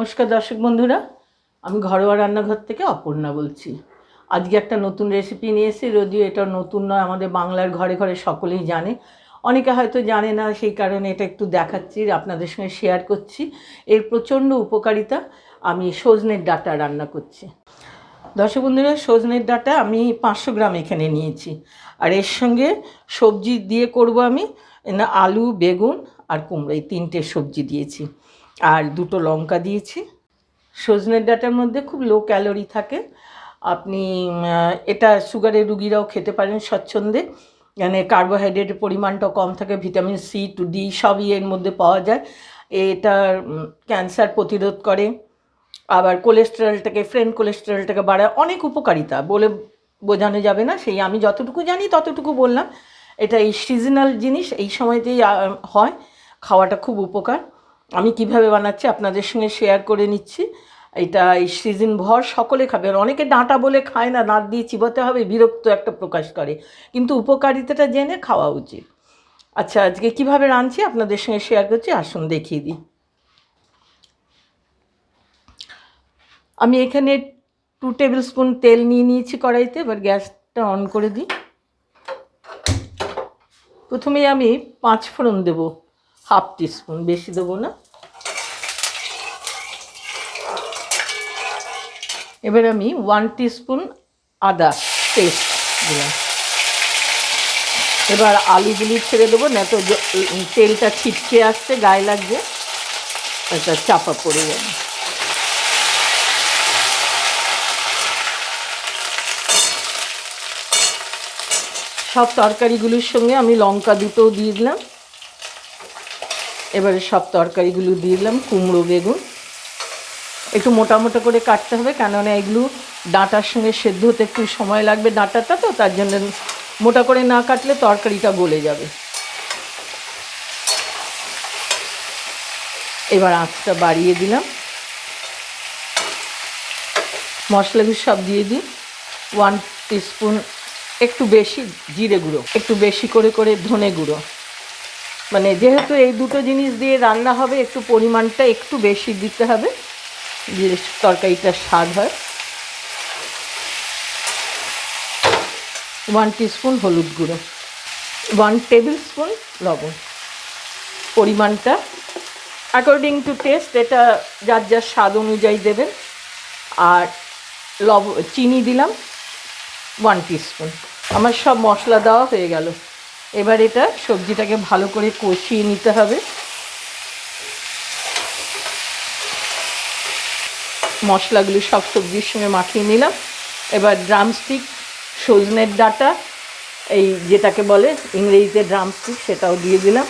নমস্কার দর্শক বন্ধুরা, আমি ঘরোয়া রান্নাঘর থেকে অপর্ণা বলছি। আজকে একটা নতুন রেসিপি নিয়ে এসেছি। যদিও এটা নতুন নয়, আমাদের বাংলার ঘরে ঘরে সকলেই জানে, অনেকে হয়তো জানে না, সেই কারণে এটা একটু দেখাচ্ছি, আপনাদের সঙ্গে শেয়ার করছি। এর প্রচণ্ড উপকারিতা। আমি সজনের ডাঁটা রান্না করছি। দর্শক বন্ধুরা, সজনের ডাঁটা আমি 500 গ্রাম এখানে নিয়েছি। আর এর সঙ্গে সবজি দিয়ে করব আমি, আলু, বেগুন আর কুমড়ো, এই 3টে সবজি দিয়েছি, আর 2টো লঙ্কা দিয়েছি। সজনের ডাঁটার মধ্যে খুব লো ক্যালোরি থাকে। আপনি এটা সুগারের রুগীরাও খেতে পারেন স্বচ্ছন্দে। মানে কার্বোহাইড্রেটের পরিমাণটাও কম থাকে, ভিটামিন সি টু ডি সবই এর মধ্যে পাওয়া যায়। এটা ক্যান্সার প্রতিরোধ করে, আবার কোলেস্টেরলটাকে, ফ্রেন্ড কোলেস্টেরলটাকে বাড়ায়। অনেক উপকারিতা বলে বোঝানো যাবে না, সেই আমি যতটুকু জানি ততটুকু বললাম। এটা এই সিজনাল জিনিস, এই সময়তেই হয়, খাওয়াটা খুব উপকার। আমি কিভাবে বানাচ্ছি আপনাদের সঙ্গে শেয়ার করে নিচ্ছি। এটা এই সিজন ভর সকলে খাবে। আর অনেকে ডাঁটা বলে খায় না, দাঁত দিয়ে চিবোতে হবে, বিরক্ত একটা প্রকাশ করে, কিন্তু উপকারিতাটা জেনে খাওয়া উচিত। আচ্ছা, আজকে কিভাবে রাঁধছি আপনাদের সঙ্গে শেয়ার করছি, আসুন দেখিয়ে দিই। আমি এখানে 2 টেবিল স্পুন তেল নিয়ে নিয়েছি কড়াইতে। এবার গ্যাসটা অন করে দিই। প্রথমেই আমি 5 ফোড়ন দেবো, হাফ টিস্পুন, বেশি দেবো না। এবার আমি 1 টিস্পুন আদা পেস্ট দিলাম। এবার আলুগুলি ছেড়ে দেবো, না তো তেলটা ছিটকে আসছে, গায়ে লাগছে, এটা চাপা পড়ে যাবে। সব তরকারিগুলোর সঙ্গে আমি লঙ্কা 2টোও দিয়ে দিলাম। এবারে সব তরকারিগুলো দিয়ে দিলাম। কুমড়ো, বেগুন একটু মোটা মোটা করে কাটতে হবে, কেননা এগুলো ডাঁটার সঙ্গে সেদ্ধ হতে একটু সময় লাগবে, ডাঁটাটা তো, তার জন্য মোটা করে না কাটলে তরকারিটা গলে যাবে। এবার আঁচটা বাড়িয়ে দিলাম। মশলাগুলো সব দিয়ে দিই। 1 টিস্পুন একটু বেশি জিরে গুঁড়ো, একটু বেশি করে ধনে গুঁড়ো, মানে যেহেতু এই দুটো জিনিস দিয়ে রান্না হবে, একটু পরিমাণটা একটু বেশি দিতে হবে, যে তরকারিটার স্বাদ হয়। 1 টিস্পুন হলুদ গুঁড়ো, 1 টেবিল স্পুন লবণ। পরিমাণটা অ্যাকর্ডিং টু টেস্ট, এটা যার যার স্বাদ অনুযায়ী দেবেন। আর চিনি দিলাম 1 টিস্পুন। আমার সব মশলা দেওয়া হয়ে গেল। এবার এটা সবজিটাকে ভালো করে কষিয়ে নিতে হবে। মশলাগুলো সব সবজির সঙ্গে মাখিয়ে নিলাম। এবার ড্রামস্টিক, সজনের ডাঁটা, এই যেটাকে বলে ইংরেজিতে ড্রামস্টিক, সেটাও দিয়ে দিলাম।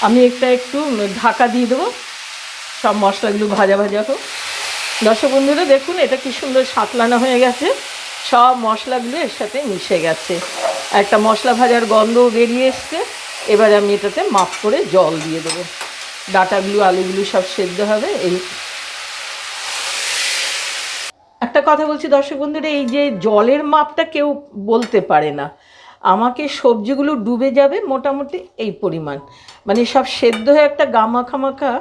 আমি একটু ঢাকা দিয়ে দেবো, সব মশলাগুলো ভাজা ভাজা হোক। দর্শক বন্ধুরা দেখুন, এটা কি সুন্দর সাঁতলানো হয়ে গেছে, সব মশলাগুলো এর সাথে মিশে গেছে, একটা মশলা ভাজার গন্ধও বেরিয়ে এসছে। এবার আমি এটাতে মাপ করে জল দিয়ে দেবো। ডাঁটাগুলো, আলুগুলো সব সেদ্ধ হবে। এই একটা কথা বলছি দর্শক বন্ধুরা, এই যে জলের মাপটা কেউ বলতে পারে না। আমাকে সবজিগুলো ডুবে যাবে মোটামুটি এই পরিমাণ, মানে সব সেদ্ধ হয়ে একটা গামাখামাখা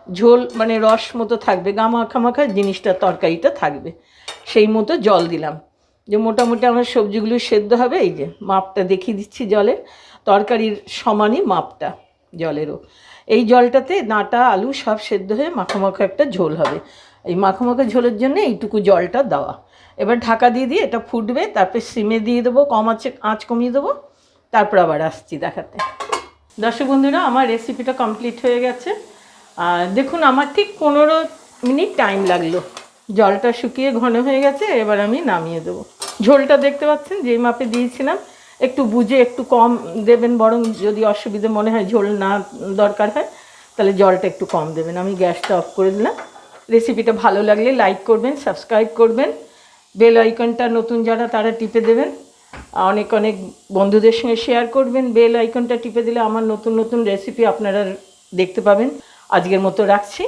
ঝোল, মানে রস মতো থাকবে, গামাখামাখা জিনিসটা, তরকারিটা থাকবে, সেই মতো জল দিলাম, যে মোটামুটি আমার সবজিগুলো সেদ্ধ হবে। এই যে মাপটা দেখিয়ে দিচ্ছি জলের, তরকারির সমানই মাপটা জলেরও। এই জলটাতে ডাঁটা, আলু সব সেদ্ধ হয়ে মাখামাখা একটা ঝোল হবে। এই মাখামাখা ঝোলের জন্য এইটুকু জলটা দেওয়া। এবার ঢাকা দিয়ে দিয়ে এটা ফুটবে, তারপর সিমে দিয়ে দেবো, কম আছে আঁচ কমিয়ে দেবো, তারপর আবার আসছি দেখাতে। দর্শক বন্ধুরা, আমার রেসিপিটা কমপ্লিট হয়ে গেছে। দেখুন, আমার ঠিক 15 মিনিট টাইম লাগলো। জলটা শুকিয়ে ঘন হয়ে গেছে। এবার আমি নামিয়ে দেবো। ঝোলটা দেখতে পাচ্ছেন যেই মাপে দিয়েছিলাম, একটু বুঝে একটু কম দেবেন, বরং যদি অসুবিধে মনে হয়, ঝোল না দরকার হয়, তাহলে জলটা একটু কম দেবেন। আমি গ্যাসটা অফ করে দিলাম। রেসিপিটা ভালো লাগলে লাইক করবেন, সাবস্ক্রাইব করবেন, বেল আইকনটা নতুন যারা তারা টিপে দেবেন, অনেক অনেক বন্ধুদের সঙ্গে শেয়ার করবেন। বেল আইকনটা টিপে দিলে আমার নতুন নতুন রেসিপি আপনারা দেখতে পাবেন। আজকের মতো রাখছি।